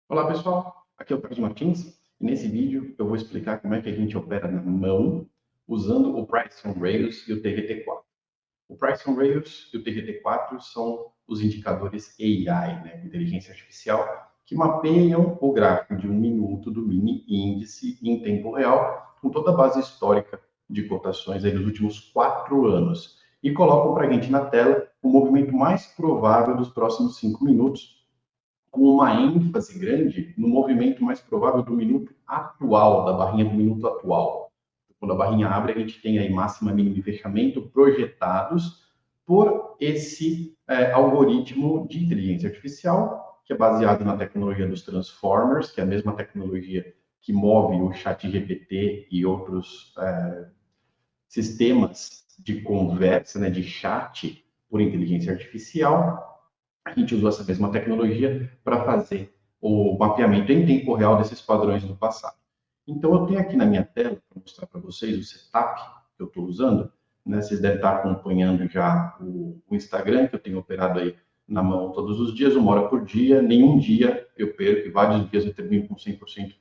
Olá pessoal, aqui é o Carlos Martins e nesse vídeo eu vou explicar como é que a gente opera na mão usando o Price on Rails e o TRT4. O Price on Rails e o TRT4 são os indicadores AI, né, inteligência artificial, que mapeiam o gráfico de 1 minuto do mini índice em tempo real, com toda a base histórica de cotações aí dos últimos 4 anos, e colocam para a gente na tela o movimento mais provável dos próximos 5 minutos, com uma ênfase grande no movimento mais provável do minuto atual, da barrinha do minuto atual. Quando a barrinha abre, a gente tem aí máxima, mínima e fechamento projetados por esse algoritmo de inteligência artificial, que é baseado na tecnologia dos Transformers, que é a mesma tecnologia que move o ChatGPT e outros sistemas de conversa, né, de chat por inteligência artificial. A gente usou essa mesma tecnologia para fazer o mapeamento em tempo real desses padrões do passado. Então, eu tenho aqui na minha tela, para mostrar para vocês o setup que eu estou usando, né? Vocês devem estar acompanhando já o Instagram, que eu tenho operado aí na mão todos os dias, 1 hora por dia, nenhum dia eu perco, e vários dias eu termino com 100%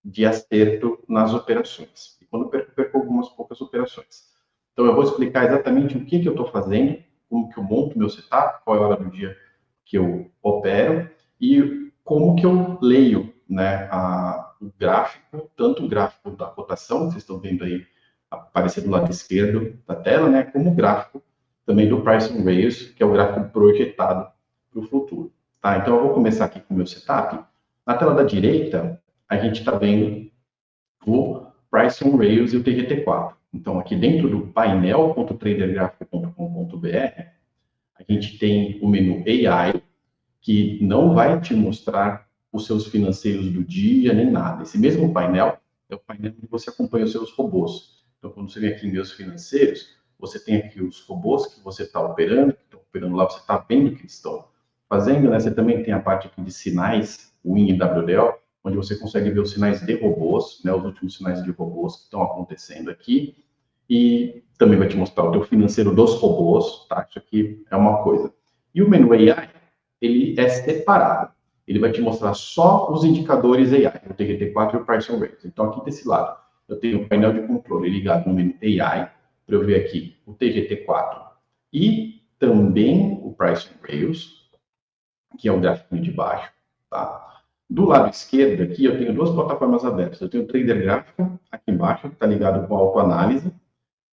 de acerto nas operações. E quando eu perco algumas poucas operações. Então, eu vou explicar exatamente o que eu estou fazendo, como que eu monto meu setup, qual é a hora do dia que eu opero e como que eu leio, né, o gráfico, tanto o gráfico da cotação, que vocês estão vendo aí aparecer do lado esquerdo da tela, né, como o gráfico também do Price on Rails, que é o gráfico projetado para o futuro. Tá? Então, eu vou começar aqui com o meu setup. Na tela da direita, a gente está vendo o Price on Rails e o TRT4. Então, aqui dentro do painel.tradergraphico.com.br, a gente tem o menu AI, que não vai te mostrar os seus financeiros do dia, nem nada. Esse mesmo painel é o painel onde você acompanha os seus robôs. Então, quando você vem aqui em meus financeiros, você tem aqui os robôs que você está operando, que estão operando lá, você está vendo o que eles estão fazendo, né? Você também tem a parte aqui de sinais, o WIN e WDO, onde você consegue ver os sinais de robôs, né? Os últimos sinais de robôs que estão acontecendo aqui. E também vai te mostrar o teu financeiro dos robôs, tá? Isso aqui é uma coisa. E o menu AI, ele é separado. Ele vai te mostrar só os indicadores AI, o TRT4 e o Price on Rails. Então, aqui desse lado, eu tenho o painel de controle ligado no menu AI, para eu ver aqui o TRT4 e também o Price on Rails, que é o gráfico de baixo, tá? Do lado esquerdo aqui, eu tenho duas plataformas abertas. Eu tenho o Trader Gráfico, aqui embaixo, que está ligado com a autoanálise.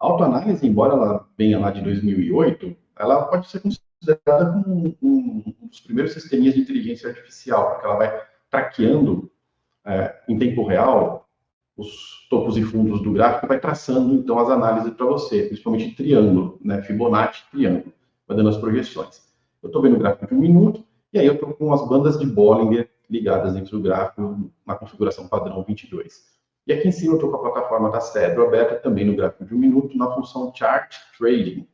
A autoanálise, embora ela venha lá de 2008, ela pode ser considerada como um dos primeiros sistemas de inteligência artificial, porque ela vai traqueando em tempo real os topos e fundos do gráfico, vai traçando então as análises para você, principalmente triângulo, né? Fibonacci, triângulo, vai dando as projeções. Eu estou vendo o gráfico de 1 minuto, e aí eu estou com as bandas de Bollinger ligadas dentro do gráfico na configuração padrão 22. E aqui em cima eu estou com a plataforma da Cedro aberta, também no gráfico de 1 minuto, na função Chart Trading,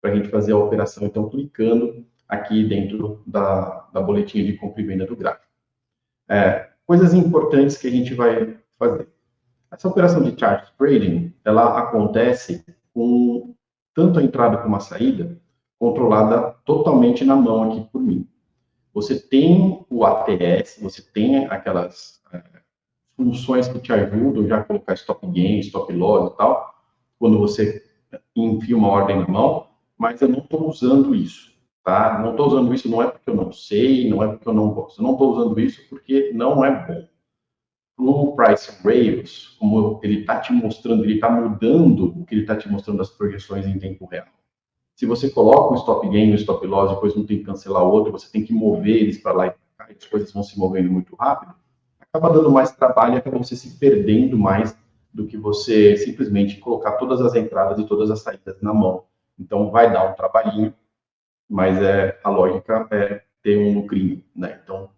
para a gente fazer a operação, então, clicando aqui dentro da boletinha de compra e venda do gráfico. Coisas importantes que a gente vai fazer. Essa operação de Chart Trading, ela acontece com tanto a entrada como a saída controlada totalmente na mão aqui por mim. Você tem o ATS, você tem aquelas funções que te ajudam já a colocar stop gain, stop loss e tal, quando você enfia uma ordem na mão, mas eu não estou usando isso, tá? Não estou usando isso não é porque eu não sei, não é porque eu não gosto, eu não estou usando isso porque não é bom. O Price Rails, como ele está te mostrando, ele está mudando o que ele está te mostrando das projeções em tempo real. Se você coloca um stop gain e um stop loss, depois não tem que cancelar o outro, você tem que mover eles para lá e para cá, e as coisas vão se movendo muito rápido, acaba dando mais trabalho e acaba você se perdendo mais do que você simplesmente colocar todas as entradas e todas as saídas na mão. Então, vai dar um trabalhinho, mas a lógica é ter um lucrinho, né? Então,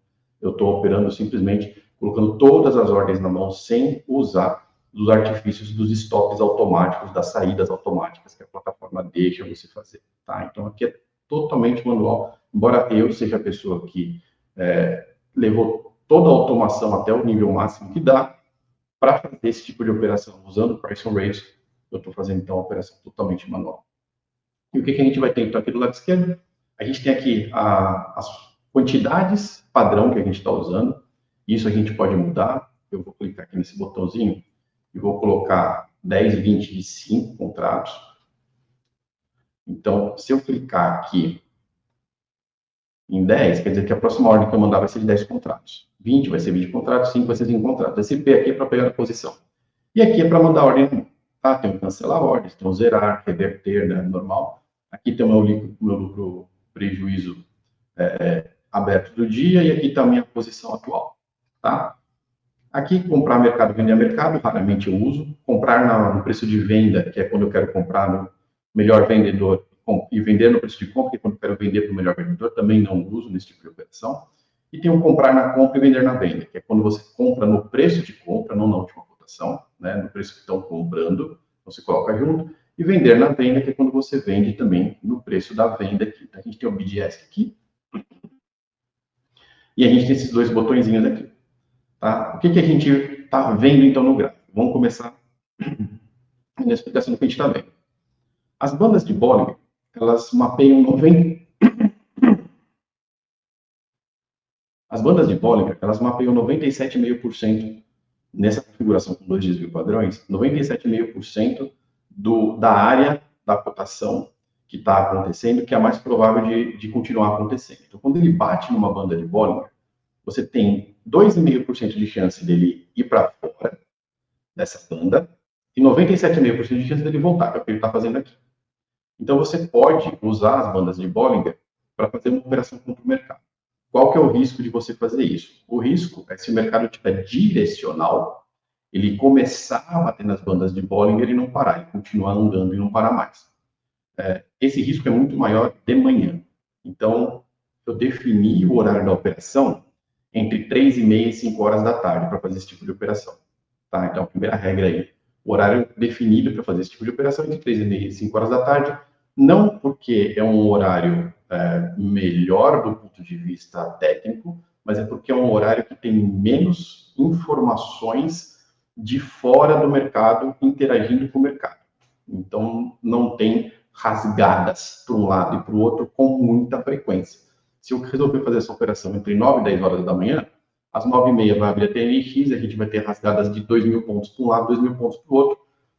eu estou operando simplesmente colocando todas as ordens na mão sem usar os artifícios dos stops automáticos, das saídas automáticas que a plataforma deixa você fazer, tá? Então, aqui é totalmente manual, embora eu seja a pessoa que levou toda a automação até o nível máximo que dá para fazer esse tipo de operação usando o Price on Rails, eu estou fazendo então a operação totalmente manual. E o que a gente vai ter então aqui do lado esquerdo? A gente tem aqui as quantidades padrão que a gente está usando. Isso a gente pode mudar. Eu vou clicar aqui nesse botãozinho e vou colocar 10, 20 de 5 contratos. Então, se eu clicar aqui em 10, quer dizer que a próxima ordem que eu mandar vai ser de 10 contratos. 20 vai ser 20 contratos, 5 vai ser 5 contratos. Esse P aqui é para pegar a posição. E aqui é para mandar ordem no mundo. Tá? Tem o cancelar ordens, tem o zerar, reverter, né, normal. Aqui tem o meu lucro prejuízo aberto do dia e aqui está a minha posição atual. Tá? Aqui, comprar mercado, vender mercado, raramente eu uso. Comprar no preço de venda, que é quando eu quero comprar no melhor vendedor, e vender no preço de compra, que é quando eu quero vender para o melhor vendedor, também não uso nesse tipo de operação. E tem o comprar na compra e vender na venda, que é quando você compra no preço de compra, não na última cotação, né, no preço que estão comprando, você coloca junto. E vender na venda, que é quando você vende também no preço da venda aqui. Então, a gente tem o BDS aqui, e a gente tem esses dois botõezinhos aqui. Tá? O que a gente está vendo, então, no gráfico? Vamos começar na explicação do que a gente está vendo. As bandas de Bollinger, elas mapeiam 90... As bandas de Bollinger, elas mapeiam 97,5% nessa configuração com dois desvio padrões, 97,5% da área da cotação que está acontecendo, que é a mais provável de continuar acontecendo. Então, quando ele bate numa banda de Bollinger, você tem 2,5% de chance dele ir para fora dessa banda e 97,5% de chance dele voltar, que é o que ele está fazendo aqui. Então, você pode usar as bandas de Bollinger para fazer uma operação contra o mercado. Qual que é o risco de você fazer isso? O risco é se o mercado estiver direcional, ele começar a bater nas bandas de Bollinger e não parar, ele continuar andando e não parar mais. Esse risco é muito maior de manhã. Então, eu defini o horário da operação entre 3h30 e 5 horas da tarde para fazer esse tipo de operação. Tá? Então, a primeira regra aí, o horário definido para fazer esse tipo de operação entre 3h30 e 5 horas da tarde, não porque é um horário melhor do ponto de vista técnico, mas é porque é um horário que tem menos informações de fora do mercado interagindo com o mercado. Então, não tem rasgadas para um lado e para o outro com muita frequência. Se eu resolver fazer essa operação entre 9 e 10 horas da manhã, às 9h30 vai abrir a TNX, a gente vai ter rasgadas de 2.000 pontos para um lado, 2.000 pontos para o outro.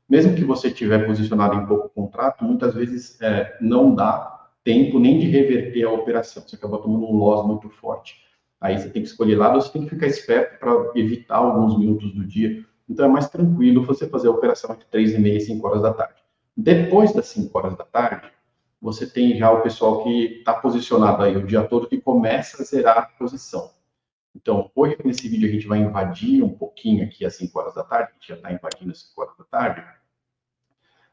Mesmo que você estiver posicionado em pouco contrato, muitas vezes não dá tempo nem de reverter a operação. Você acaba tomando um loss muito forte. Aí você tem que escolher lado, você tem que ficar esperto para evitar alguns minutos do dia. Então é mais tranquilo você fazer a operação entre 3h30 e 5 horas da tarde. Depois das 5 horas da tarde, você tem já o pessoal que está posicionado aí o dia todo que começa a zerar a posição. Então, hoje nesse vídeo a gente vai invadir um pouquinho aqui às 5 horas da tarde, a gente já está invadindo às 5 horas da tarde,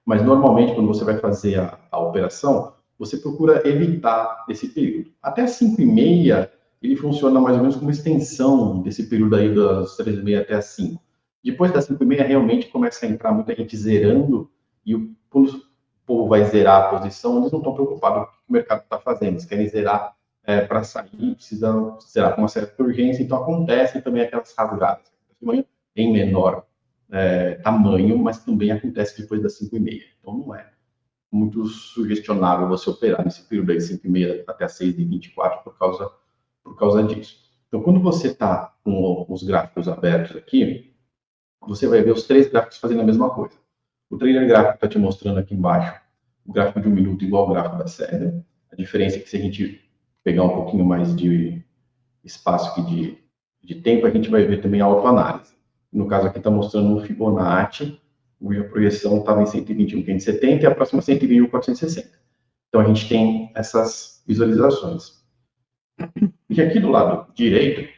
mas normalmente quando você vai fazer a operação, você procura evitar esse período. Até 5h30, ele funciona mais ou menos como extensão desse período aí das 3h30 até as 5. Depois das 5h30, realmente começa a entrar muita gente zerando, e quando o povo vai zerar a posição, eles não estão preocupados com o que o mercado está fazendo, eles querem zerar para sair, precisa zerar com uma certa urgência, então acontecem também aquelas rasgadas em menor tamanho, mas também acontece depois das 5h30. Então não é muito sugestionável você operar nesse período aí, 5h30 até as 6h24 por causa disso. Então, quando você está com os gráficos abertos aqui, você vai ver os três gráficos fazendo a mesma coisa. O trader gráfico está te mostrando aqui embaixo o gráfico de 1 minuto igual ao gráfico da série. A diferença é que se a gente pegar um pouquinho mais de espaço aqui de tempo, a gente vai ver também a autoanálise. No caso aqui está mostrando um Fibonacci, a projeção estava em 121.570 e a próxima 121.460. Então a gente tem essas visualizações. E aqui do lado direito,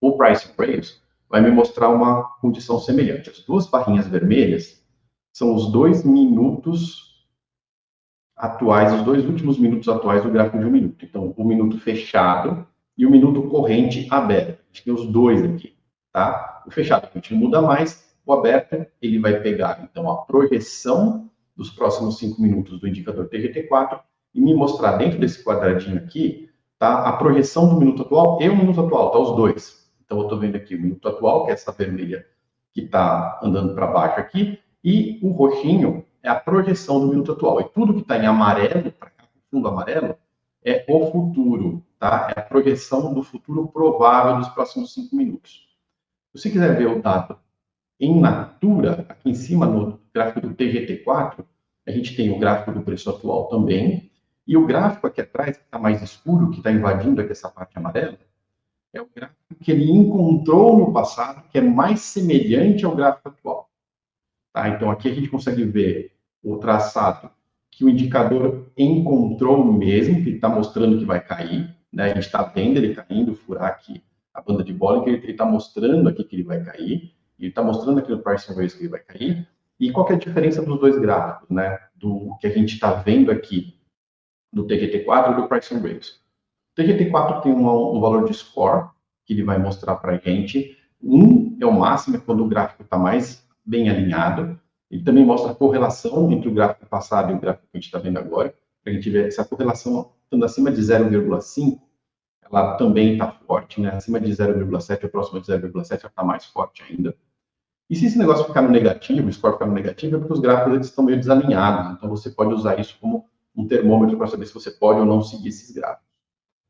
o Price Rails vai me mostrar uma condição semelhante. As duas barrinhas vermelhas são os 2 minutos atuais, os 2 últimos minutos atuais do gráfico de 1 minuto. Então, o minuto fechado e o minuto corrente aberto. A gente tem os dois aqui, tá? O fechado a gente não muda mais, o aberto ele vai pegar, então, a projeção dos próximos 5 minutos do indicador TGT4 e me mostrar dentro desse quadradinho aqui, tá? A projeção do minuto atual e o minuto atual, tá? Os dois. Então, eu estou vendo aqui o minuto atual, que é essa vermelha que está andando para baixo aqui, e o roxinho é a projeção do minuto atual. E tudo que está em amarelo, para cá, fundo amarelo, é o futuro, tá? É a projeção do futuro provável dos próximos 5 minutos. Se você quiser ver o dado em natura, aqui em cima no gráfico do TGT4, a gente tem o gráfico do preço atual também, e o gráfico aqui atrás, que está mais escuro, que está invadindo aqui essa parte amarela, é o gráfico que ele encontrou no passado, que é mais semelhante ao gráfico atual. Tá? Então, aqui a gente consegue ver o traçado que o indicador encontrou mesmo, que está mostrando que vai cair. Né? A gente está vendo ele caindo, furar aqui a banda de Bollinger, ele está mostrando aqui que ele vai cair, ele está mostrando aqui no Price Range que ele vai cair. E qual que é a diferença dos dois gráficos, né? Do que a gente está vendo aqui do TGT4 e do Price Range. O TGT4 tem um valor de score, que ele vai mostrar para a gente. 1 é o máximo, é quando o gráfico está mais bem alinhado. Ele também mostra a correlação entre o gráfico passado e o gráfico que a gente está vendo agora. Para a gente ver essa correlação, estando acima de 0,5, ela também está forte, né? Acima de 0,7 ou próximo de 0,7, ela está mais forte ainda. E se esse negócio ficar no negativo, o score ficar no negativo, é porque os gráficos eles estão meio desalinhados. Então, você pode usar isso como um termômetro para saber se você pode ou não seguir esses gráficos.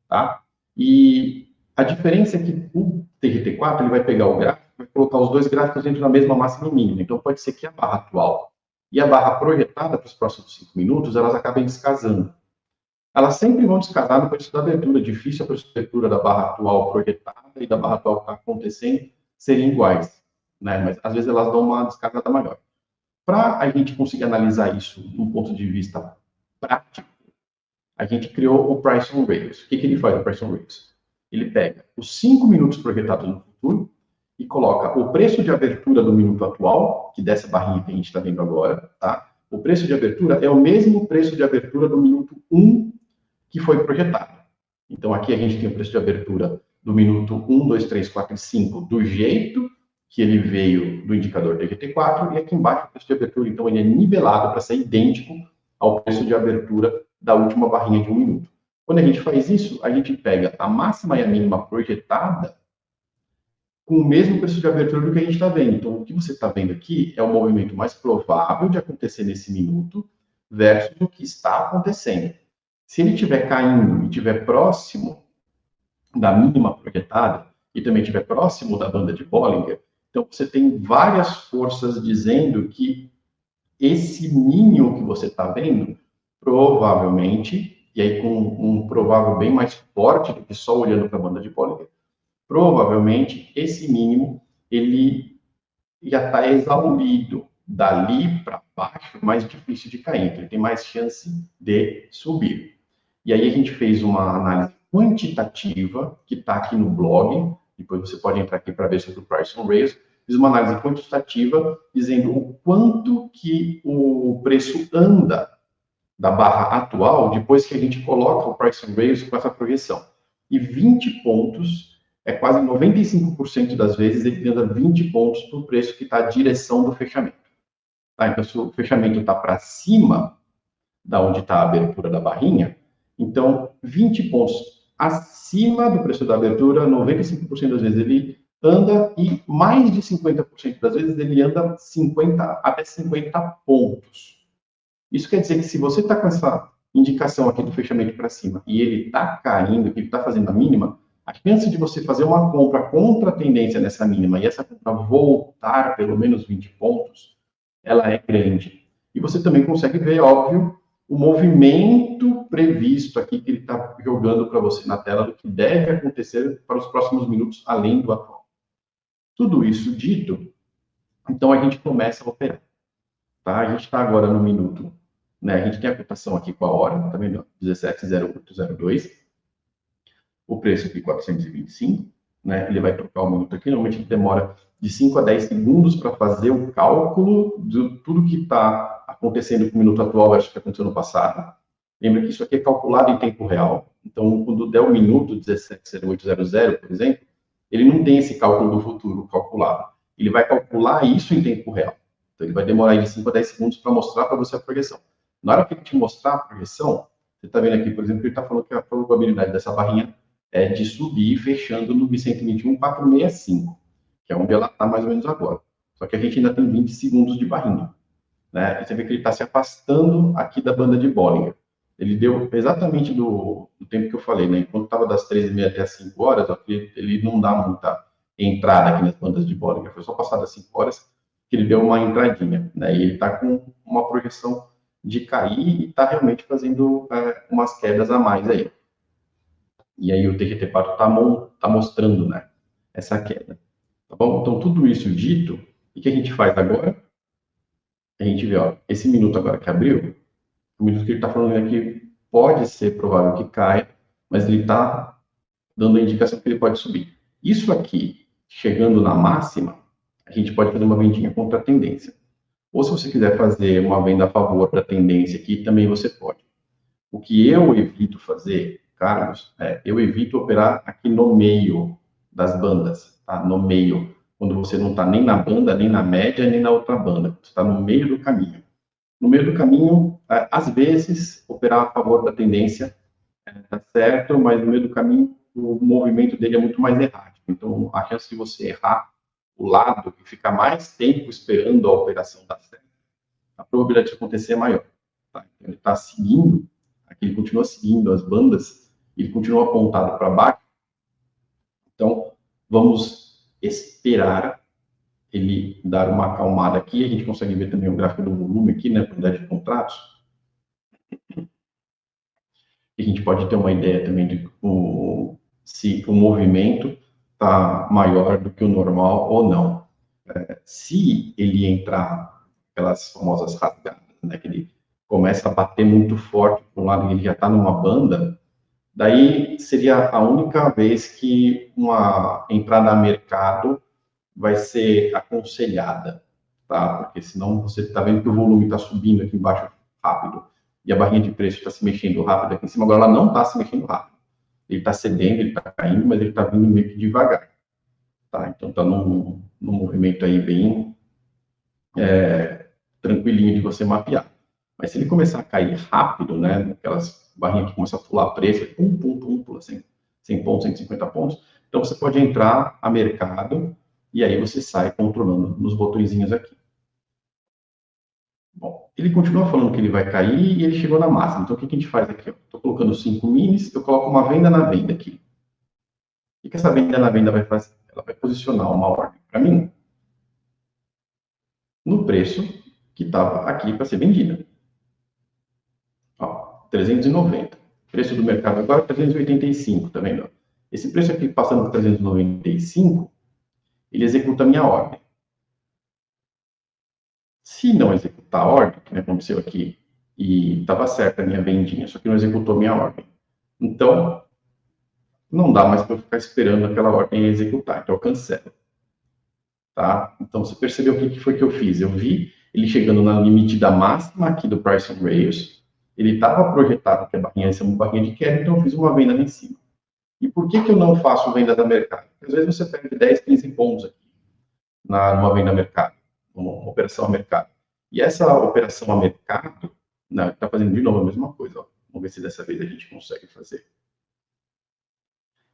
Tá? E a diferença é que o TGT4 ele vai pegar o gráfico e vai colocar os dois gráficos dentro da mesma máxima e mínima. Então, pode ser que a barra atual e a barra projetada para os próximos 5 minutos, elas acabem descasando. Elas sempre vão descasar no preço da abertura. Difícil a preço da abertura da barra atual projetada e da barra atual que está acontecendo serem iguais. Né? Mas, às vezes, elas dão uma descasada maior. Para a gente conseguir analisar isso de um ponto de vista prático, a gente criou o Price on Rails. O que ele faz, o Price on Rails? Ele pega os 5 minutos projetados no futuro e coloca o preço de abertura do minuto atual, que dessa barrinha que a gente está vendo agora, tá? O preço de abertura é o mesmo preço de abertura do minuto 1 que foi projetado. Então, aqui a gente tem o preço de abertura do minuto 1, 2, 3, 4 e 5 do jeito que ele veio do indicador TGT4, e aqui embaixo o preço de abertura, então, ele é nivelado para ser idêntico ao preço de abertura da última barrinha de 1 minuto. Quando a gente faz isso, a gente pega a máxima e a mínima projetada com o mesmo preço de abertura do que a gente está vendo. Então, o que você está vendo aqui é o movimento mais provável de acontecer nesse minuto versus o que está acontecendo. Se ele estiver caindo e estiver próximo da mínima projetada e também estiver próximo da banda de Bollinger, então você tem várias forças dizendo que esse mínimo que você está vendo, provavelmente, e aí com um provável bem mais forte do que só olhando para a banda de Bollinger, provavelmente esse mínimo ele já está exaurido. Dali para baixo, mais difícil de cair, então ele tem mais chance de subir. E aí a gente fez uma análise quantitativa, que está aqui no blog, depois você pode entrar aqui para ver sobre o Price on Rails. Fiz uma análise quantitativa dizendo o quanto que o preço anda da barra atual depois que a gente coloca o Price on Rails com essa projeção. E 20 pontos, é quase 95% das vezes, ele anda 20 pontos para o preço que está a direção do fechamento. Tá? Então, se o fechamento está para cima da onde está a abertura da barrinha, então 20 pontos acima do preço da abertura, 95% das vezes ele anda, e mais de 50% das vezes ele anda 50 até 50 pontos. Isso quer dizer que se você está com essa indicação aqui do fechamento para cima e ele está caindo, que ele está fazendo a mínima, a chance de você fazer uma compra contra a tendência nessa mínima e essa compra voltar pelo menos 20 pontos, ela é grande. E você também consegue ver, óbvio, o movimento previsto aqui que ele está jogando para você na tela do que deve acontecer para os próximos minutos, além do atual. Tudo isso dito, então a gente começa a operar. Tá? A gente está agora no minuto, né? A gente tem a cotação aqui com a hora, tá vendo? 17,0802. O preço aqui 425, né? Ele vai trocar o minuto aqui. Normalmente ele demora de 5 a 10 segundos para fazer o cálculo de tudo que está acontecendo com o minuto atual versus o que aconteceu no passado. Lembra que isso aqui é calculado em tempo real. Então, quando der o minuto 17,0800, por exemplo, ele não tem esse cálculo do futuro calculado. Ele vai calcular isso em tempo real. Então, ele vai demorar de 5 a 10 segundos para mostrar para você a projeção. Na hora que ele te mostrar a projeção, você está vendo aqui, por exemplo, ele está falando que a probabilidade dessa barrinha é de subir fechando no 121,465, que é onde ela está mais ou menos agora. Só que a gente ainda tem 20 segundos de barrinha. Né? E você vê que ele está se afastando aqui da banda de Bollinger. Ele deu exatamente do tempo que eu falei, né? Enquanto estava das 13h30 até as 5 horas, ó, ele não dá muita entrada aqui nas bandas de Bollinger. Foi só passar das 5 horas que ele deu uma entradinha, né? E ele está com uma projeção de cair e está realmente fazendo umas quedas a mais aí. E aí o TGT4 está mostrando, né, essa queda. Tá bom? Então, tudo isso dito, o que a gente faz agora? A gente vê, ó, esse minuto agora que abriu, o minuto que ele está falando aqui pode ser provável que caia, mas ele está dando a indicação que ele pode subir. Isso aqui, chegando na máxima, a gente pode fazer uma vendinha contra a tendência. Ou se você quiser fazer uma venda a favor da tendência aqui, também você pode. O que eu evito fazer, Carlos, eu evito operar aqui no meio das bandas, tá? No meio, quando você não está nem na banda, nem na média, nem na outra banda. Você está no meio do caminho. No meio do caminho, às vezes, operar a favor da tendência está certo, mas no meio do caminho, o movimento dele é muito mais errático. Então, a chance de você errar o lado e ficar mais tempo esperando a operação dar certo, a probabilidade de acontecer é maior. Tá? Então, ele está seguindo, aqui ele continua seguindo as bandas, ele continua apontado para baixo. Então, vamos esperar ele dar uma acalmada aqui. A gente consegue ver também o gráfico do volume aqui, né, quantidade de contratos. E a gente pode ter uma ideia também de se o movimento está maior do que o normal ou não. Se ele entrar aquelas famosas rasgadas, né, que ele começa a bater muito forte para um lado e ele já está numa banda, daí seria a única vez que uma entrada a mercado vai ser aconselhada, tá? Porque senão você está vendo que o volume está subindo aqui embaixo rápido e a barrinha de preço está se mexendo rápido aqui em cima, agora ela não está se mexendo rápido. Ele está cedendo, ele está caindo, mas ele está vindo meio que devagar, tá? Então está num movimento aí bem tranquilinho de você mapear. Mas se ele começar a cair rápido, né, aquelas barrinhas que começam a pular preço, pula 100 pontos, 150 pontos, então você pode entrar a mercado e aí você sai controlando nos botõezinhos aqui. Bom, ele continua falando que ele vai cair e ele chegou na máxima. Então, o que a gente faz aqui? Estou colocando 5 minis, eu coloco uma venda na venda aqui. O que essa venda na venda vai fazer? Ela vai posicionar uma ordem para mim no preço que estava aqui para ser vendida. Ó, 390. Preço do mercado agora, 385, tá vendo? Esse preço aqui, passando por 395, ele executa a minha ordem. Se não executar a ordem, que aconteceu aqui, e estava certa a minha vendinha, só que não executou a minha ordem. Então, não dá mais para eu ficar esperando aquela ordem executar, então eu cancelo. Tá? Então, você percebeu o que foi que eu fiz? Eu vi ele chegando na limite da máxima aqui do Price on Rails, ele estava projetado que a barrinha ia ser uma barrinha de queda, então eu fiz uma venda lá em cima. E por que eu não faço venda da mercado? Porque às vezes você perde 10, 15 pontos aqui numa venda a mercado, uma operação a mercado. E essa operação a mercado, está fazendo de novo a mesma coisa. Ó. Vamos ver se dessa vez a gente consegue fazer.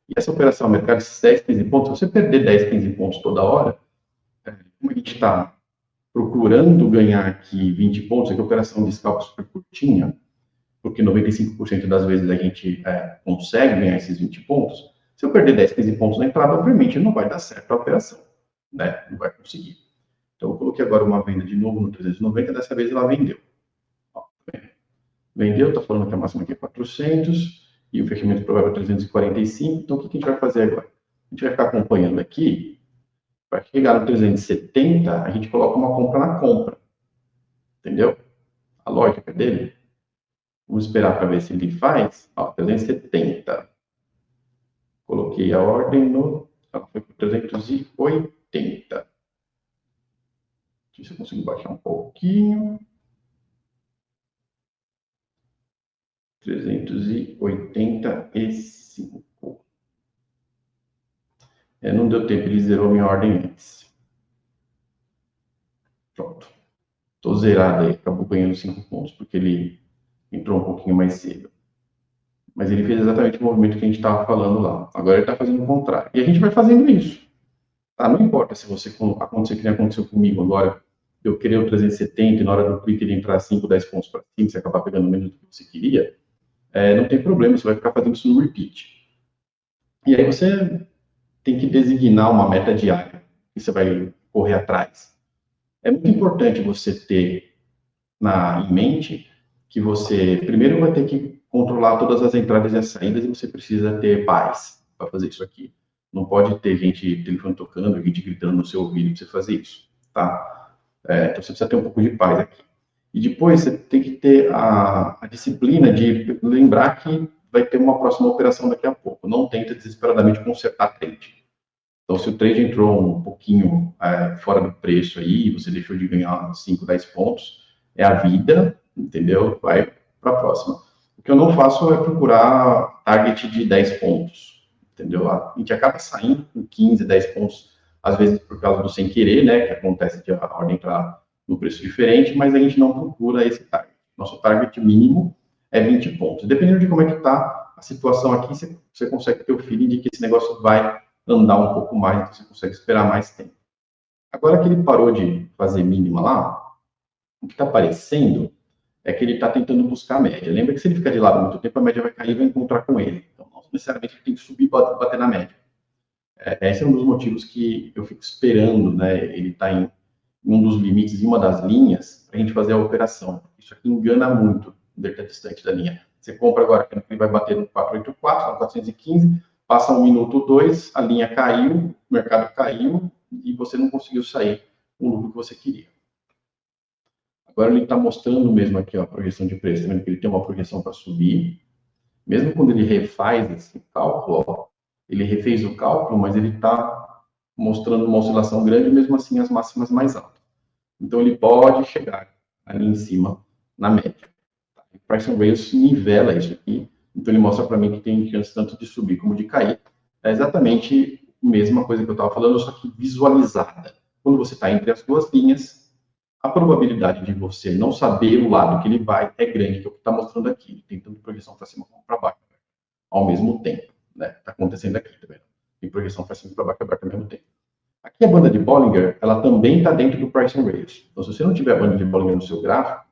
E essa operação a mercado, esses 10, 15 pontos, se você perder 10, 15 pontos toda hora, como a gente está procurando ganhar aqui 20 pontos, aqui a operação de scalp super curtinha, porque 95% das vezes a gente consegue ganhar esses 20 pontos, se eu perder 10, 15 pontos na entrada, obviamente não vai dar certo a operação, né? Não vai conseguir. Então, eu coloquei agora uma venda de novo no 390, dessa vez ela vendeu. Ó, vendeu, está falando que a máxima aqui é 400, e o fechamento provável é 345, então o que a gente vai fazer agora? A gente vai ficar acompanhando aqui, para chegar no 370, a gente coloca uma compra na compra, entendeu? A lógica dele. Vamos esperar para ver se ele faz. Ó, 370. Coloquei a ordem no. Ela foi para 380. Deixa eu ver se eu consigo baixar um pouquinho. 385. Não deu tempo, ele zerou minha ordem antes. Pronto. Estou zerado aí, acabou ganhando 5 pontos, porque ele entrou um pouquinho mais cedo. Mas ele fez exatamente o movimento que a gente estava falando lá. Agora ele está fazendo o contrário. E a gente vai fazendo isso. Tá? Não importa se você acontecer que nem aconteceu comigo agora, eu queria o 370 e na hora do clique ele entrar 5, 10 pontos para cima, você acabar pegando menos do que você queria. não tem problema, você vai ficar fazendo isso no repeat. E aí você tem que designar uma meta diária que você vai correr atrás. É muito importante você ter em mente que você primeiro vai ter que controlar todas as entradas e as saídas e você precisa ter paz para fazer isso aqui. Não pode ter gente telefone tocando, gente gritando no seu ouvido para você fazer isso, tá? Então você precisa ter um pouco de paz aqui. E depois você tem que ter a disciplina de lembrar que vai ter uma próxima operação daqui a pouco. Não tenta desesperadamente consertar trade. Então, se o trade entrou um pouquinho fora do preço aí, você deixou de ganhar 5, 10 pontos, é a vida, entendeu? Vai para a próxima. O que eu não faço é procurar target de 10 pontos, entendeu? A gente acaba saindo com 15, 10 pontos, às vezes por causa do sem querer, né? Que acontece de a ordem entrar no preço diferente, mas a gente não procura esse target. Nosso target mínimo é 20 pontos. Dependendo de como é que está a situação aqui, você consegue ter o feeling de que esse negócio vai andar um pouco mais, então você consegue esperar mais tempo. Agora que ele parou de fazer mínima lá, o que está aparecendo é que ele está tentando buscar a média. Lembra que se ele ficar de lado muito tempo, a média vai cair e vai encontrar com ele. Então, não necessariamente ele tem que subir e bater na média. Esse é um dos motivos que eu fico esperando, né? Ele está em um dos limites, em uma das linhas, para a gente fazer a operação. Isso aqui engana muito, ele está distante da linha. Você compra agora, que ele vai bater no 484, no 415, passa 1 minuto, 2, a linha caiu, o mercado caiu, e você não conseguiu sair o lucro que você queria. Agora ele está mostrando mesmo aqui ó, a projeção de preço, tá vendo que ele tem uma projeção para subir. Mesmo quando ele refaz esse cálculo, ó, ele refez o cálculo, mas ele está mostrando uma oscilação grande, mesmo assim as máximas mais altas. Então ele pode chegar ali em cima na média. O Price and Rails nivela isso aqui, então ele mostra para mim que tem chance tanto de subir como de cair. É exatamente a mesma coisa que eu estava falando, só que visualizada. Quando você está entre as duas linhas, a probabilidade de você não saber o lado que ele vai é grande, que é o que está mostrando aqui. Ele tem tanto projeção para cima como para baixo, ao mesmo tempo. Está acontecendo aqui, tá vendo? Tem projeção para cima e para baixo ao mesmo tempo. Aqui a banda de Bollinger, ela também está dentro do Price and Rails. Então, se você não tiver a banda de Bollinger no seu gráfico,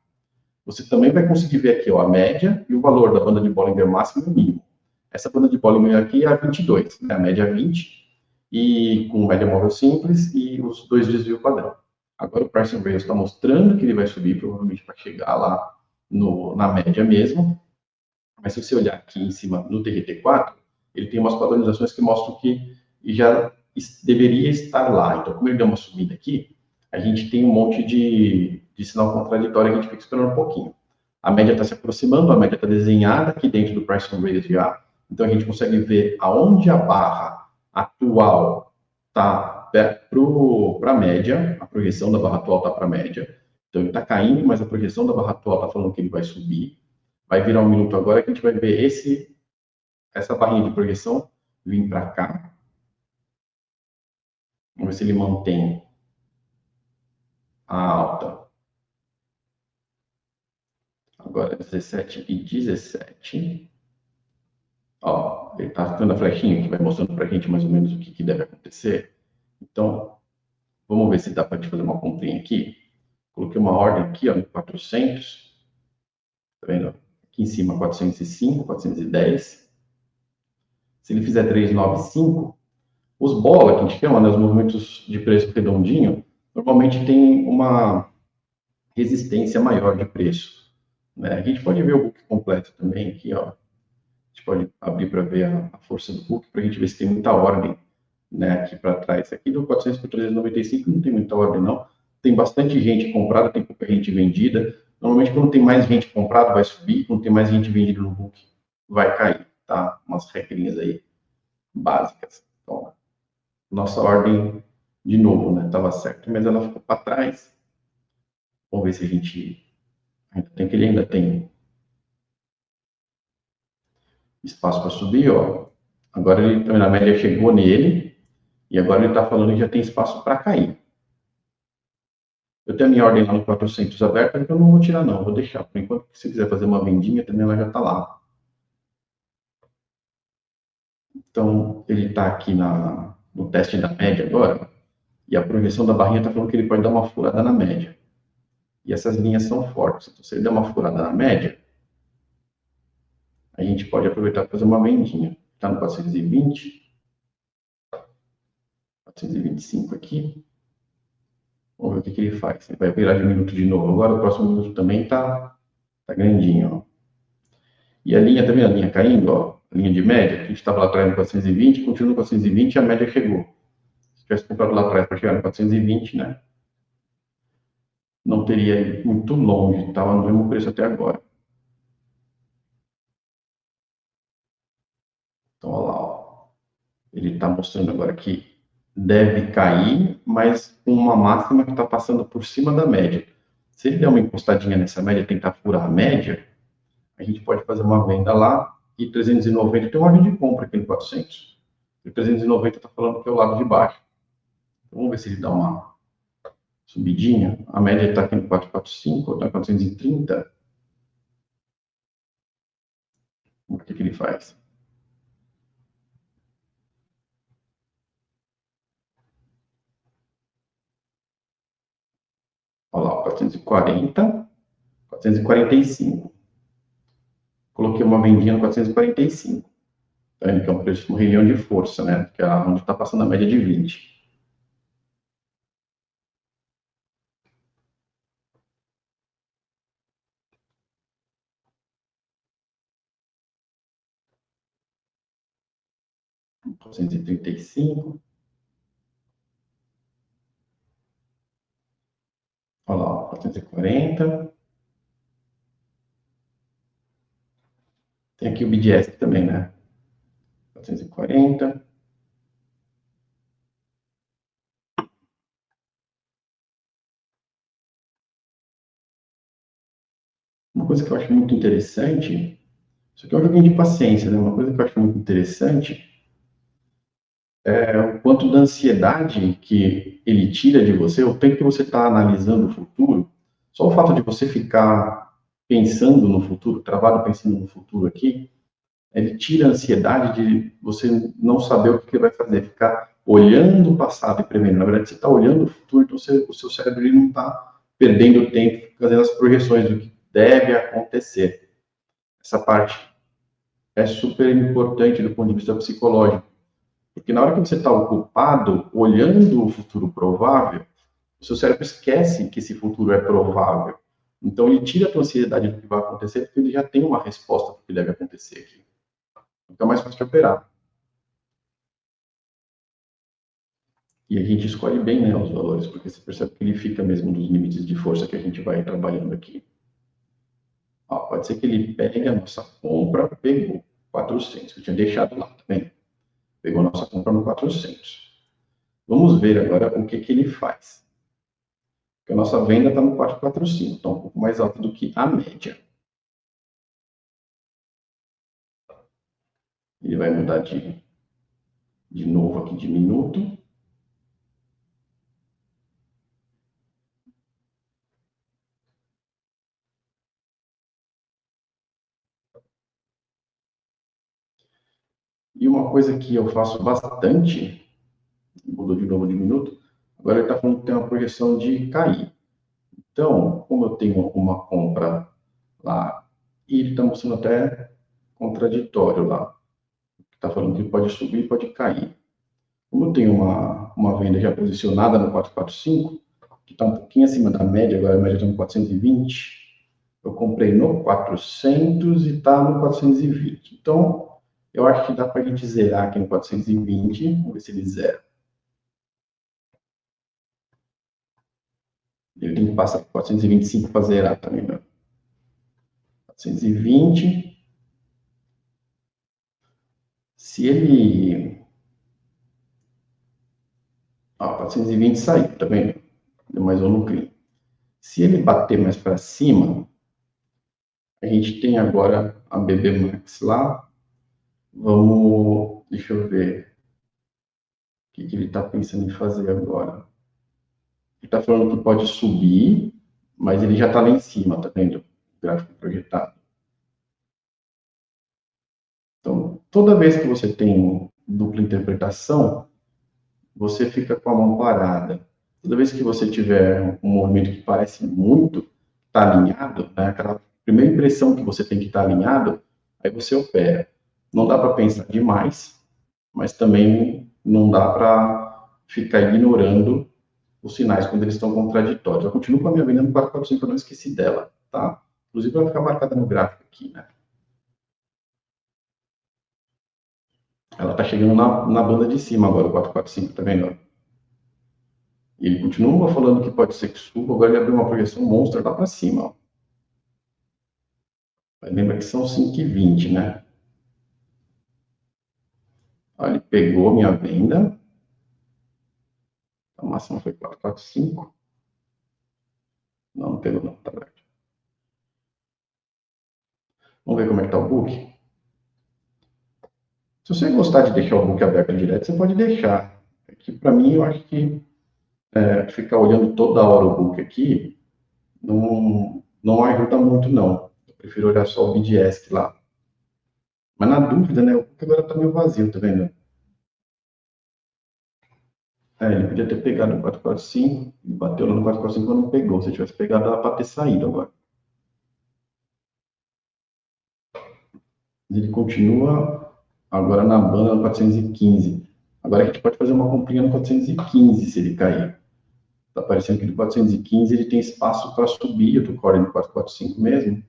você também vai conseguir ver aqui ó, a média e o valor da banda de Bollinger máximo e mínimo. Essa banda de Bollinger aqui é a 22, né? A média é 20, e com média móvel simples e os dois desvio padrão. Agora o Price and Rails está mostrando que ele vai subir, provavelmente para chegar lá na média mesmo. Mas se você olhar aqui em cima no TRT4, ele tem umas padronizações que mostram que já deveria estar lá. Então, como ele deu uma subida aqui, a gente tem um monte de sinal contraditório que a gente fica esperando um pouquinho. A média está se aproximando, a média está desenhada aqui dentro do Price and Rails já. Então, a gente consegue ver aonde a barra atual está para a média, a projeção da barra atual está para a média. Então, ele está caindo, mas a projeção da barra atual está falando que ele vai subir. Vai virar um minuto agora que a gente vai ver essa barrinha de projeção vir para cá. Vamos ver se ele mantém a alta. Agora 17 e 17. Ó, ele está dando a flechinha que vai mostrando para a gente mais ou menos o que deve acontecer. Então, vamos ver se dá para te fazer uma comprinha aqui. Coloquei uma ordem aqui, ó, no 400. Tá vendo? Aqui em cima, 405, 410. Se ele fizer 395, os bola, que a gente chama, né, os movimentos de preço redondinho, normalmente tem uma resistência maior de preço. Né? A gente pode ver o book completo também aqui, ó. A gente pode abrir para ver a força do book, para a gente ver se tem muita ordem, né, aqui para trás. Aqui do 400 para 395 não tem muita ordem, não. Tem bastante gente comprada, tem pouca gente vendida. Normalmente, quando tem mais gente comprada, vai subir. Quando tem mais gente vendida no book, vai cair, tá? Umas regrinhas aí básicas. Então, nossa ordem, de novo, né, estava certo, mas ela ficou para trás. Vamos ver se a gente ainda tem, que ele ainda tem espaço para subir, ó. Agora ele, na média, chegou nele, e agora ele está falando que já tem espaço para cair. Eu tenho a minha ordem lá no 400 aberta, então eu não vou tirar não, vou deixar. Por enquanto, se quiser fazer uma vendinha, também ela já está lá. Então, ele está aqui no teste da média agora, e a projeção da barrinha está falando que ele pode dar uma furada na média. E essas linhas são fortes. Então, se ele der uma furada na média, a gente pode aproveitar para fazer uma vendinha. Está no 420, 425 aqui. Vamos ver o que ele faz. Ele vai virar de minuto de novo. Agora o próximo minuto também tá grandinho, ó. E a linha, também a linha caindo, ó. A linha de média, que a gente estava lá atrás no 420, continua no 420 e a média chegou. Se tivesse comprado lá atrás para chegar no 420, né? Não teria ido muito longe, estava no mesmo preço até agora. Então, olha lá, ó. Ele está mostrando agora que deve cair, mas com uma máxima que está passando por cima da média. Se ele der uma encostadinha nessa média e tentar furar a média, a gente pode fazer uma venda lá e 390 tem uma ordem de compra aqui no 400. E 390 está falando que é o lado de baixo. Então, vamos ver se ele dá uma subidinha. A média está aqui no 445, está 430. O que ele faz? Olha lá, 440, 445. Coloquei uma vendinha no 445. Tá vendo que é um preço de uma região de força, né? Que é onde está passando a média de 20. Quatrocentos e trinta e cinco. Olha lá, 440. Tem aqui o BDS também, né? 440. Uma coisa que eu acho muito interessante, isso aqui é um joguinho de paciência, né? Uma coisa que eu acho muito interessante é o quanto da ansiedade que ele tira de você, o tempo que você está analisando o futuro, só o fato de você ficar pensando no futuro, travado pensando no futuro aqui, ele tira a ansiedade de você não saber o que vai fazer, ficar olhando o passado e prevendo. Na verdade, você está olhando o futuro, então o seu cérebro ele não está perdendo tempo fazendo as projeções do que deve acontecer. Essa parte é super importante do ponto de vista psicológico, porque na hora que você está ocupado olhando o futuro provável, o seu cérebro esquece que esse futuro é provável. Então ele tira a tua ansiedade do que vai acontecer, porque ele já tem uma resposta para o que deve acontecer aqui. Fica mais fácil de operar. E a gente escolhe bem, né, os valores, porque você percebe que ele fica mesmo nos limites de força que a gente vai trabalhando aqui. Ó, pode ser que ele pegue a nossa compra, pegou 400, que eu tinha deixado lá, tá vendo? Pegou a nossa compra no 400. Vamos ver agora o que, que ele faz. Porque a nossa venda está no 445, está um pouco mais alta do que a média. Ele vai mudar de novo aqui de minuto. E uma coisa que eu faço bastante, mudou de novo de minuto, agora ele está falando que tem uma projeção de cair. Então, como eu tenho uma compra lá, e ele está mostrando até contraditório lá, está falando que pode subir e pode cair. Como eu tenho uma venda já posicionada no 445, que está um pouquinho acima da média, agora a média está no 420, eu comprei no 400 e está no 420. Então, eu acho que dá para a gente zerar aqui no 420, vamos ver se ele zera. Ele tem que passar por 425 para zerar também, né? 420. Se ele... Ó, 420 saiu, tá vendo? Deu mais um lucrinho. Se ele bater mais para cima, a gente tem agora a BB Max lá. Vamos... Deixa eu ver o que ele está pensando em fazer agora. Ele está falando que pode subir, mas ele já está lá em cima, tá vendo? O gráfico projetado. Então, toda vez que você tem dupla interpretação, você fica com a mão parada. Toda vez que você tiver um movimento que parece muito estar alinhado, né, aquela primeira impressão que você tem que estar alinhado, aí você opera. Não dá para pensar demais, mas também não dá para ficar ignorando os sinais quando eles estão contraditórios. Eu continuo com a minha venda no 445, eu não esqueci dela, tá? Inclusive vai ficar marcada no gráfico aqui, né? Ela tá chegando na banda de cima agora, o 445, tá vendo? E ele continua falando que pode ser que suba, agora ele abriu uma projeção monstro lá para cima, ó. Mas lembra que são 5,20, né? Ó, ele pegou minha venda, a máxima foi 445. Não, não pegou não, tá aberto. Vamos ver como é que tá o book? Se você gostar de deixar o book aberto direto, você pode deixar. Aqui, para mim, eu acho que ficar olhando toda hora o book aqui não ajuda muito, não. Eu prefiro olhar só o BDS lá. Mas na dúvida, né? O book agora tá meio vazio, tá vendo? Ele podia ter pegado o 445 e bateu lá no 445 e não pegou. Se tivesse pegado, dava para ter saído agora. Ele continua agora na banda no 415. Agora a gente pode fazer uma comprinha no 415 se ele cair. Está parecendo que no 415 ele tem espaço para subir. Eu estou correndo no 445 mesmo.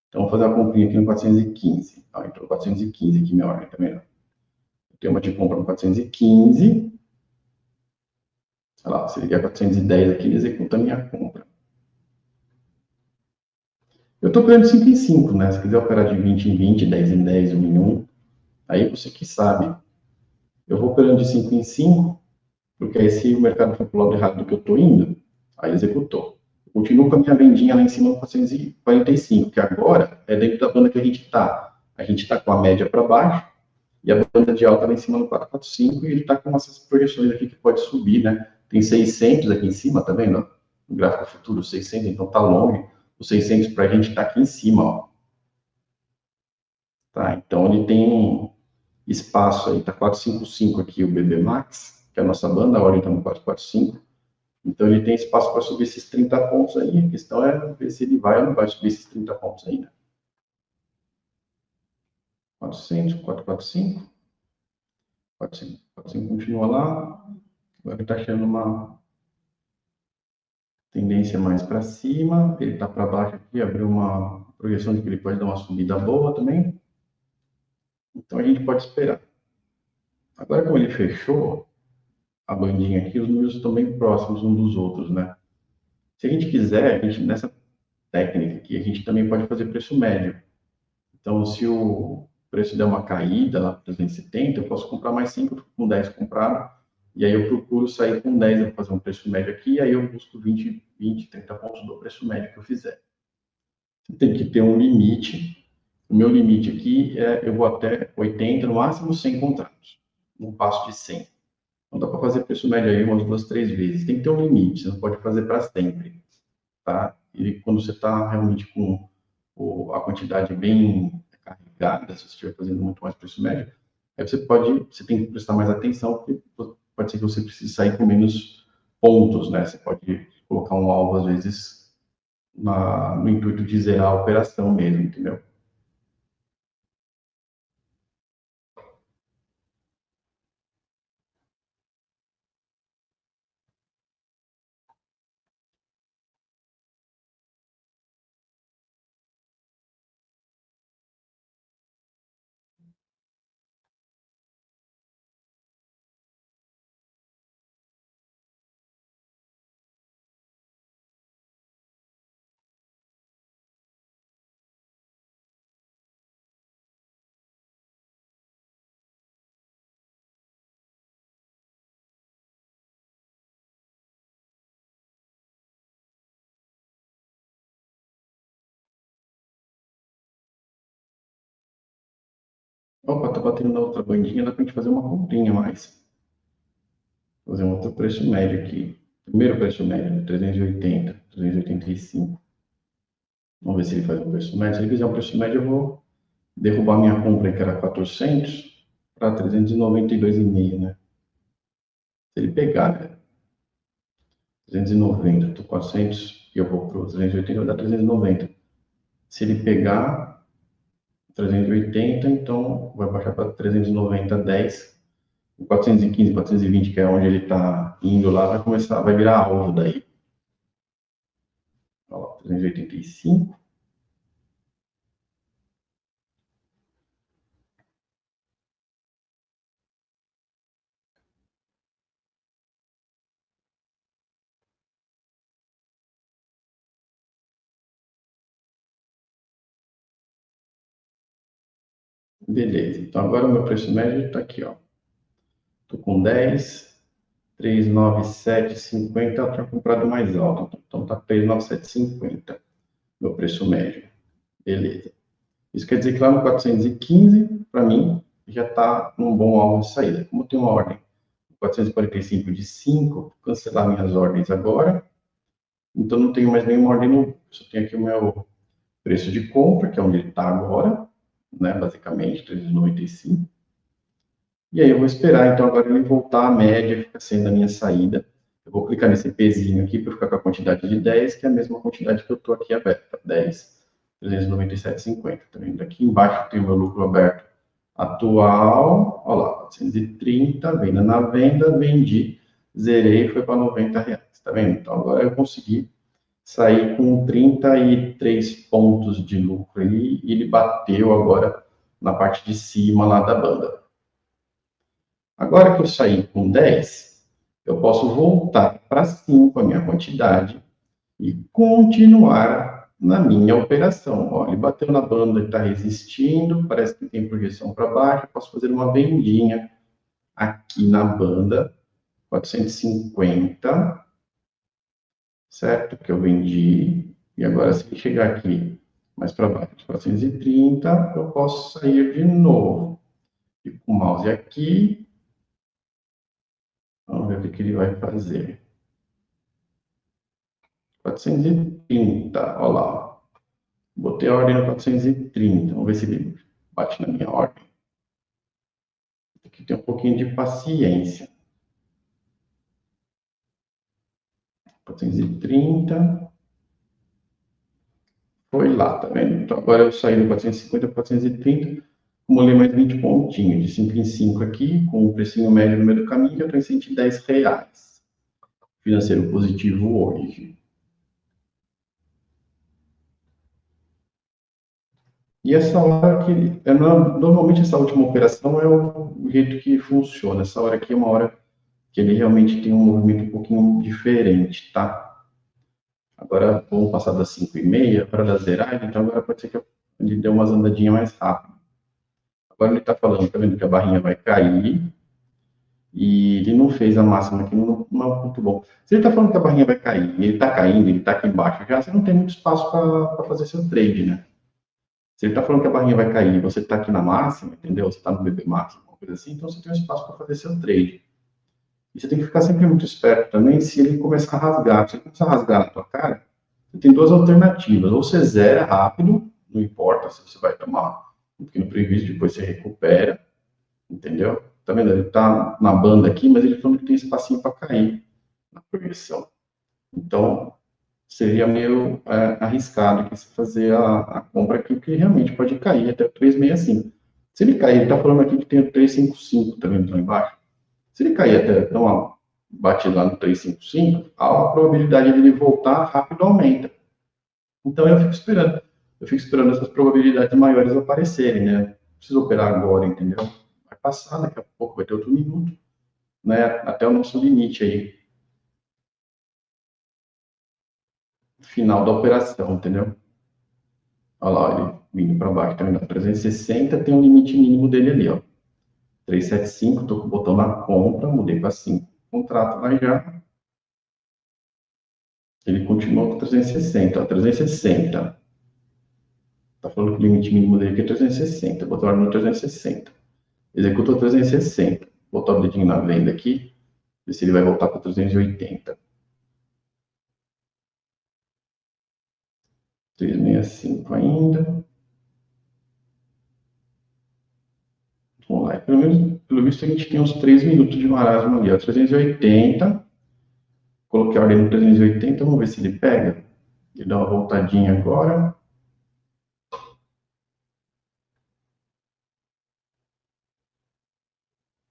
Então vou fazer uma comprinha aqui no 415. Entrou 415 aqui minha ordem também. Eu tenho uma de compra no 415. Olha lá, se ele vier 410 aqui, ele executa a minha compra. Eu estou operando 5 em 5, né? Se quiser operar de 20 em 20, 10 em 10, 1 em 1, aí você que sabe. Eu vou operando de 5 em 5, porque aí se o mercado for para o lado errado do que eu estou indo, aí executou. Eu continuo com a minha vendinha lá em cima no 445, que agora é dentro da banda que a gente está. A gente está com a média para baixo e a banda de alta lá em cima no 445 e ele está com essas projeções aqui que pode subir, né? Tem 600 aqui em cima, tá vendo? No gráfico futuro, 600, então tá longe. Os 600 para a gente está aqui em cima, ó. Tá? Então ele tem espaço aí, tá 455 aqui o BB Max, que é a nossa banda, a ordem está no 445. Então ele tem espaço para subir esses 30 pontos aí. A questão é ver se ele vai ou não vai subir esses 30 pontos ainda. 400, 445. 400, 400 continua lá. Agora está achando uma tendência mais para cima. Ele está para baixo aqui, abriu uma projeção de que ele pode dar uma subida boa também. Então a gente pode esperar. Agora, como ele fechou a bandinha aqui, os números estão bem próximos uns dos outros, né? Se a gente quiser, nessa técnica aqui, a gente também pode fazer preço médio. Então, se o preço der uma caída lá para 370, eu posso comprar mais 5 com 10 comprado, e aí eu procuro sair com 10, eu vou fazer um preço médio aqui, e aí eu busco 20, 30 pontos do preço médio que eu fizer. Você tem que ter um limite. O meu limite aqui eu vou até 80, no máximo 100 contratos. Não passo de 100. Não dá para fazer preço médio aí umas 2, 3 vezes. Tem que ter um limite, você não pode fazer para sempre. Tá? E quando você está realmente com a quantidade bem carregada, se você estiver fazendo muito mais preço médio, aí você tem que prestar mais atenção, porque pode ser que você precise sair com menos pontos, né? Você pode colocar um alvo, às vezes, no intuito de zerar a operação mesmo, entendeu? Opa, tá batendo na outra bandinha, dá pra gente fazer uma comprinha mais. Fazer um outro preço médio aqui. Primeiro preço médio, 380, 385. Vamos ver se ele faz um preço médio. Se ele fizer um preço médio, eu vou derrubar minha compra, que era 400, para 392,5, né? Se ele pegar, né? 390, tô 400 e eu vou para 380, vai dar 390. Se ele pegar, 380, então vai baixar para 390, 10. 415, 420, que é onde ele está indo lá, vai começar, vai virar alvo daí. Olha lá, 385. Beleza, então agora o meu preço médio está aqui, ó. Estou com 10, 397,50, eu tinha comprado mais alto, então está 397,50, meu preço médio. Beleza. Isso quer dizer que lá no 415, para mim, já está num bom alvo de saída. Como tem uma ordem 445 de 5, vou cancelar minhas ordens agora. Então não tenho mais nenhuma ordem no. Só tenho aqui o meu preço de compra, que é onde ele está agora, né? Basicamente, 395. E aí eu vou esperar, então, agora ele voltar à média, fica sendo a minha saída. Eu vou clicar nesse pezinho aqui para ficar com a quantidade de 10, que é a mesma quantidade que eu estou aqui aberta. 10, 397,50. Tá vendo? Aqui embaixo tem o meu lucro aberto atual. Olha lá, 430, venda na venda, vendi, zerei, foi para R$ 90. Tá vendo? Então agora eu consegui sair com 33 pontos de lucro aí, e ele bateu agora na parte de cima lá da banda. Agora que eu saí com 10, eu posso voltar para 5 a minha quantidade e continuar na minha operação. Ó, ele bateu na banda, ele está resistindo, parece que tem projeção para baixo, eu posso fazer uma vendinha aqui na banda, 450, certo? Que eu vendi, e agora se ele chegar aqui mais para baixo, 430, eu posso sair de novo. E com o mouse aqui, vamos ver o que ele vai fazer. 430, olha lá. Botei a ordem no 430, vamos ver se ele bate na minha ordem. Tem que ter um pouquinho de paciência. 430. Foi lá, tá vendo? Então agora eu saí do 450 para 430, acumulei mais 20 pontinhos, de 5 em 5 aqui, com o precinho médio no meio do caminho, eu estou em R$ 110. Financeiro positivo hoje. E essa hora que, normalmente essa última operação é o jeito que funciona. Essa hora aqui é uma hora que ele realmente tem um movimento um pouquinho diferente, tá? Agora vamos passar das 5h30 para da zeragem, então agora pode ser que ele dê umas andadinhas mais rápido. Agora ele está falando, tá vendo que a barrinha vai cair, e ele não fez a máxima aqui, não é um ponto bom. Se ele está falando que a barrinha vai cair, e ele está caindo, ele está aqui embaixo já, você não tem muito espaço para fazer seu trade, né? Se ele está falando que a barrinha vai cair, você está aqui na máxima, entendeu? Você está no BB máximo, uma coisa assim, então você tem um espaço para fazer seu trade. E você tem que ficar sempre muito esperto também se ele começar a rasgar. Se ele começar a rasgar na tua cara, você tem duas alternativas. Ou você zera rápido, não importa se você vai tomar um pequeno prejuízo, depois você recupera, entendeu? Tá vendo? Ele tá na banda aqui, mas ele falando que tem espacinho para cair na projeção. Então, seria meio arriscado aqui você fazer a compra aqui, porque realmente pode cair até o 365. Se ele cair, ele está falando aqui que tem o 355, tá vendo lá embaixo? Se ele cair até, então, bate lá no 355, a probabilidade de ele voltar rápido aumenta. Então eu fico esperando. Eu fico esperando essas probabilidades maiores aparecerem, né? Não preciso operar agora, entendeu? Vai passar, daqui a pouco vai ter outro minuto, né? Até o nosso limite aí, final da operação, entendeu? Olha lá, ele vindo para baixo, tá vendo? 360 tem um limite mínimo dele ali, ó. 375, estou com o botão na compra, mudei para 5. Contrato lá já. Ele continua com 360, ó, 360. Tá falando que o limite mínimo dele aqui é 360. Botou no 360. Executou 360. Botar o dedinho na venda aqui. Ver se ele vai voltar para 380. 365 ainda. Vamos lá. Pelo visto, a gente tem uns 3 minutos de marasmo ali. Ó, 380. Coloquei a ordem no 380. Vamos ver se ele pega. Ele dá uma voltadinha agora.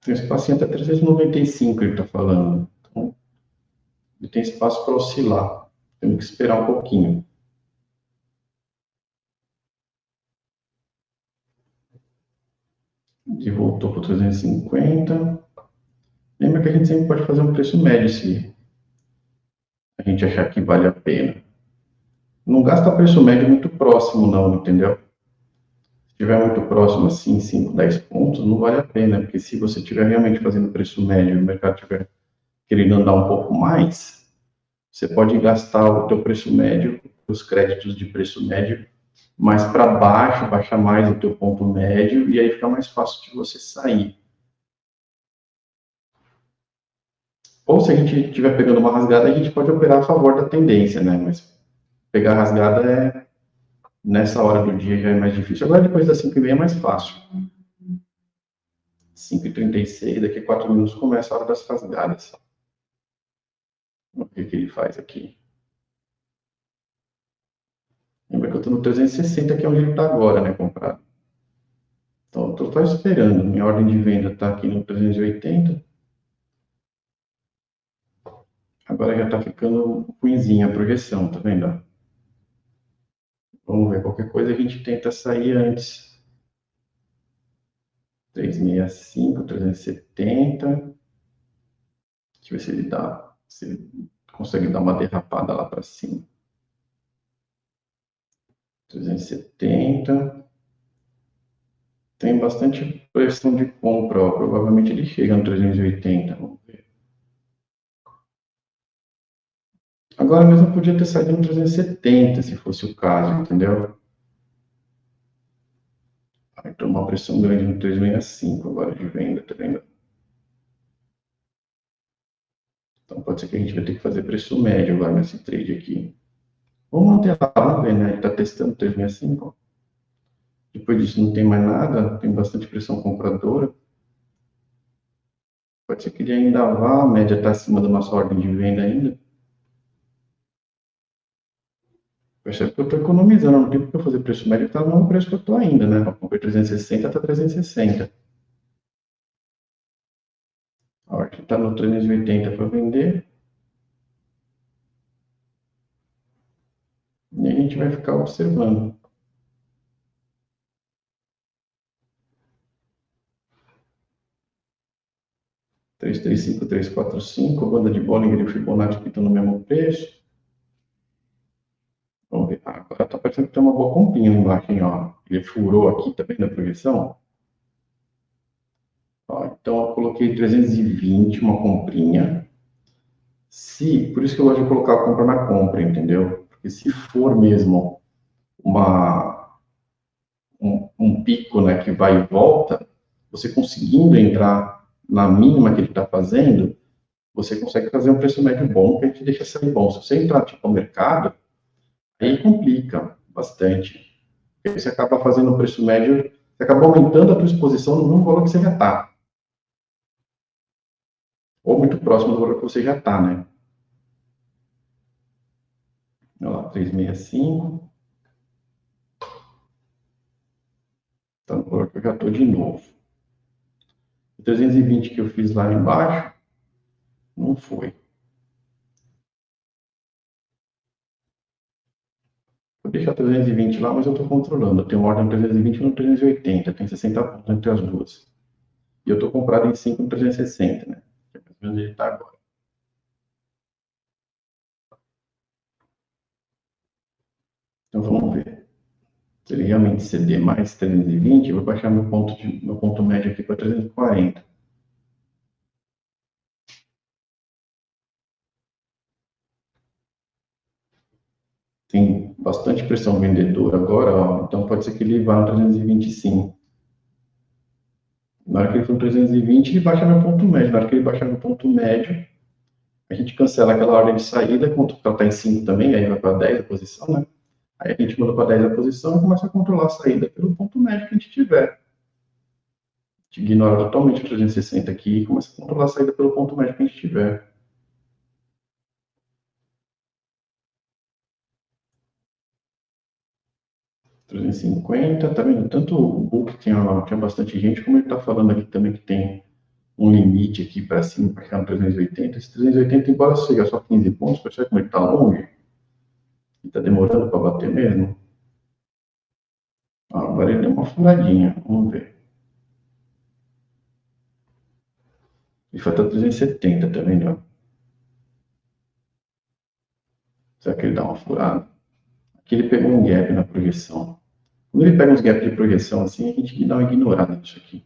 Tem espacinho até 395, ele está falando. Então, ele tem espaço para oscilar. Temos que esperar um pouquinho. Ele voltou para 350. Lembra que a gente sempre pode fazer um preço médio se a gente achar que vale a pena. Não gasta preço médio muito próximo, não, entendeu? Se estiver muito próximo, assim, 5, 10 pontos, não vale a pena, porque se você estiver realmente fazendo preço médio e o mercado estiver querendo andar um pouco mais, você pode gastar o teu preço médio, os créditos de preço médio, mais para baixo, baixar mais o teu ponto médio, e aí fica mais fácil de você sair. Ou se a gente estiver pegando uma rasgada, a gente pode operar a favor da tendência, né? Mas pegar a rasgada nessa hora do dia já é mais difícil. Agora depois das 5h30 é mais fácil. 5h36, daqui a 4 minutos começa a hora das rasgadas. Vamos ver o que ele faz aqui. Lembra que eu estou no 360, que é onde ele está agora, né, comprado. Então, eu estou só esperando. Minha ordem de venda está aqui no 380. Agora já está ficando ruimzinha a projeção, tá vendo? Vamos ver, qualquer coisa a gente tenta sair antes. 365, 370. Deixa eu ver se ele dá, se ele consegue dar uma derrapada lá para cima. 370. Tem bastante pressão de compra, ó. Provavelmente ele chega no 380. Vamos ver. Agora mesmo podia ter saído no 370, se fosse o caso, entendeu? Vai tomar uma pressão grande no 365 agora de venda, tá vendo? Então pode ser que a gente vai ter que fazer preço médio agora nesse trade aqui. Vamos manter lá, vamos ver, né? Ele está testando 365. Depois disso não tem mais nada, tem bastante pressão compradora. Pode ser que ele ainda vá, a média está acima da nossa ordem de venda ainda. Percebe que eu estou economizando, não tem porque eu fazer preço médio, está no mesmo preço que eu estou ainda, né? Eu comprei 360, está 360. A hora que está no 380 para vender. E a gente vai ficar observando. Três, três, cinco, 3, 4, 5. A banda de Bollinger e o Fibonacci que estão no mesmo preço. Vamos ver. Agora está parecendo que tem uma boa comprinha embaixo, hein, ó. Ele furou aqui, tá vendo a projeção? Ó, então eu coloquei 320, uma comprinha. Por isso que eu gosto de colocar a compra na compra, entendeu? Porque se for mesmo um pico, né, que vai e volta, você conseguindo entrar na mínima que ele está fazendo, você consegue fazer um preço médio bom, que a gente deixa sair bom. Se você entrar tipo, no mercado, aí complica bastante. Aí você acaba fazendo um preço médio, você acaba aumentando a tua exposição no mesmo valor que você já está. Ou muito próximo do valor que você já está, né? Olha lá, 365. Então, no valor que eu já estou de novo. O 320 que eu fiz lá embaixo, não foi. Vou deixar 320 lá, mas eu estou controlando. Eu tenho ordem no 320 e no 380. Tem 60 pontos entre as duas. E eu estou comprado em 5 no 360, né? Que é mais ou menos onde ele está agora. Então vamos ver. Se ele realmente ceder mais 320, eu vou baixar meu ponto médio aqui para 340. Tem bastante pressão vendedora agora, ó, então pode ser que ele vá no 320 sim. Na hora que ele for no 320, ele baixa meu ponto médio. Na hora que ele baixar meu ponto médio, a gente cancela aquela ordem de saída, quando ela está em 5 também, aí vai para 10 a posição, né? Aí a gente manda para 10 a posição e começa a controlar a saída pelo ponto médio que a gente tiver. A gente ignora totalmente o 360 aqui e começa a controlar a saída pelo ponto médio que a gente tiver. 350, tá vendo? Tanto o book tinha bastante gente, como ele tá falando aqui também que tem um limite aqui para cima, para ficar no 380. Esse 380, embora seja só 15 pontos, percebe como ele está longe? Está demorando para bater mesmo. Agora ele deu uma furadinha, vamos ver. Ele foi até 370, tá vendo? Será que ele dá uma furada? Aqui ele pegou um gap na projeção. Quando ele pega uns gaps de projeção assim, a gente dá uma ignorada nisso aqui.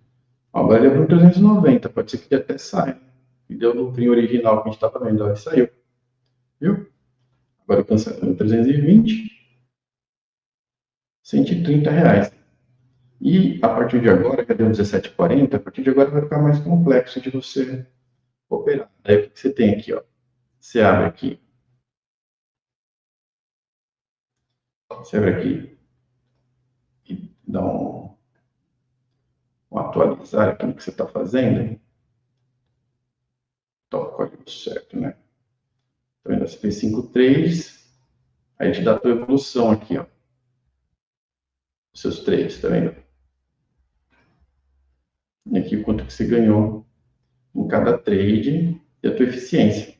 Agora ele abriu 390, pode ser que ele até saia. E deu no print original que a gente estava vendo, ele saiu. Viu? Agora eu cancelei 320, R$ 130. E a partir de agora, que deu 17,40, a partir de agora vai ficar mais complexo de você operar. Daí o que você tem aqui, ó? Você abre aqui. Você abre aqui e dá um atualizar aqui no que você está fazendo. Então, o código certo, né? Então, ainda você fez 5,3. Aí te dá a tua evolução aqui, ó. Os seus trades, tá vendo? E aqui o quanto que você ganhou em cada trade e a tua eficiência.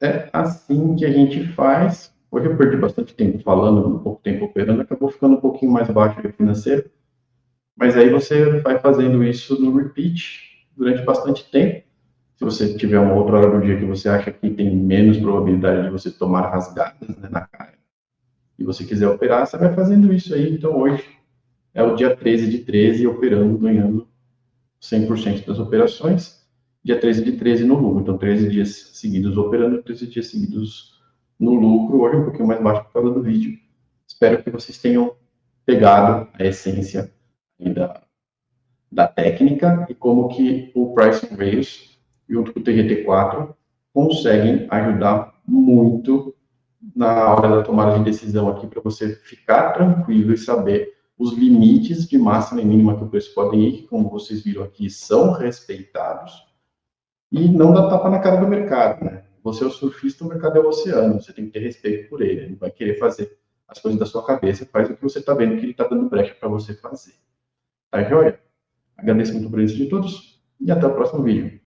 É assim que a gente faz. Hoje eu perdi bastante tempo falando, um pouco tempo operando, acabou ficando um pouquinho mais baixo o financeiro. Mas aí você vai fazendo isso no repeat durante bastante tempo. Se você tiver uma outra hora do dia que você acha que tem menos probabilidade de você tomar rasgadas, né, na cara, e você quiser operar, você vai fazendo isso aí. Então hoje é o dia 13 de 13 operando, ganhando 100% das operações. Dia 13 de 13 no lucro. Então 13 dias seguidos operando, 13 dias seguidos no lucro. Hoje um pouquinho mais baixo por causa do vídeo. Espero que vocês tenham pegado a essência da técnica e como que o Pricing Rails junto com o TGT4 conseguem ajudar muito na hora da tomada de decisão aqui para você ficar tranquilo e saber os limites de máxima e mínima que o preço pode ir, que como vocês viram aqui, são respeitados, e não dar tapa na cara do mercado, né? Você é o surfista, o mercado é o oceano, você tem que ter respeito por ele, ele vai querer fazer as coisas da sua cabeça, faz o que você está vendo que ele está dando brecha para você fazer. Tá joia? Agradeço muito a presença de todos e até o próximo vídeo.